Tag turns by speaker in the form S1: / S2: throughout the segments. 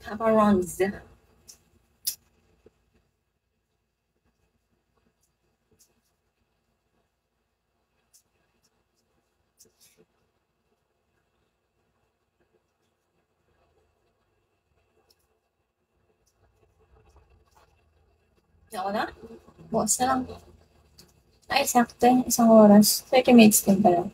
S1: Pepperons. Ako na? Bukas na lang. Ay, sakto. Isang oras. 30 minutes din pala.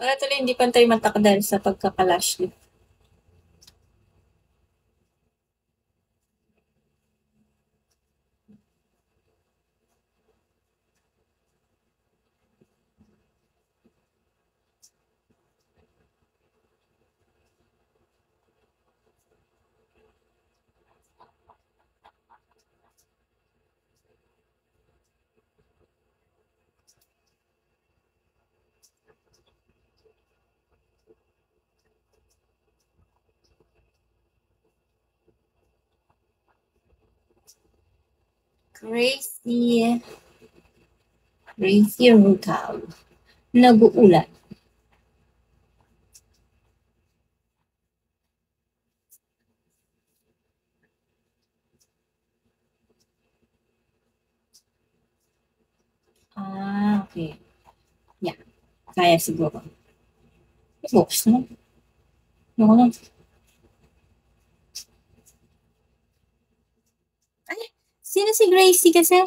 S1: Wala tuloy hindi pantay mata ko dahil sa pagkakalash lift. Crazy. Crazy Rutal. Nag-uulan. Ah, okay. Yeah. Kaya siguro. Bukas na. Ako na. Ay, sino si Gracie kasi?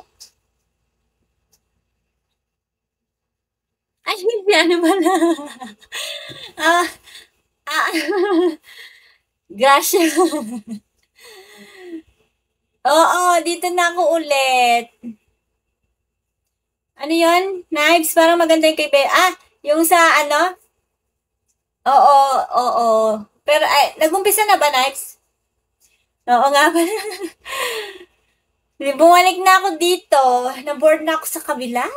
S1: Ay, hindi, ano pala? Ah, ah, Gracia. Oo, dito na ako ulit. Ano yun? Knives? Parang maganda yung kay Be. Ah, yung sa ano? Oo, oo. Pero, ay, nag-umpisa na ba, Knives? Oo nga pala. Bumalik na ako dito. Na-board na ako sa kabila.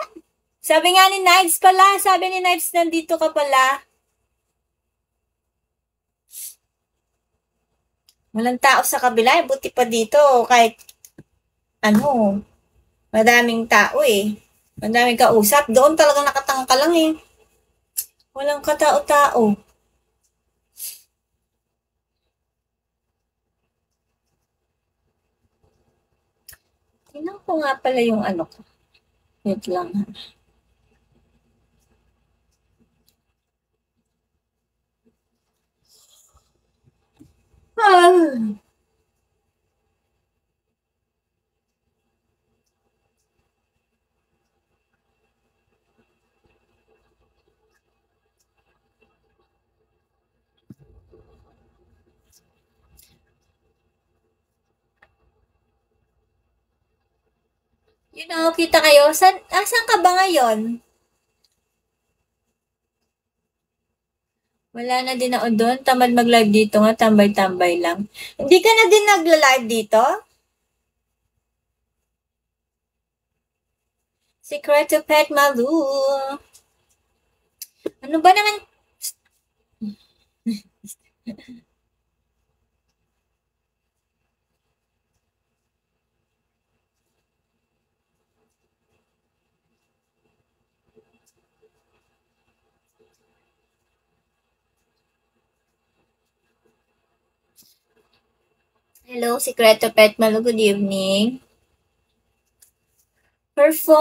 S1: Sabi nga ni Knives pala. Sabi ni Knives, nandito ka pala. Walang tao sa kabila. Buti pa dito. Kahit, ano, madaming tao eh. Madaming kausap. Doon talagang nakatangka lang eh. Walang katao-tao. Tingnan ko nga pala yung ano ko. Wait lang ha. Ah. You know, kita kayo. Asan ka ba ngayon? Wala na din ako doon. Tamad mag-live dito nga. Tambay-tambay lang. Hindi ka na din nagla-live dito? Secret to Pet Malu. Ano ba naman? Hello, Secret to Pet Malu. Good evening. Perform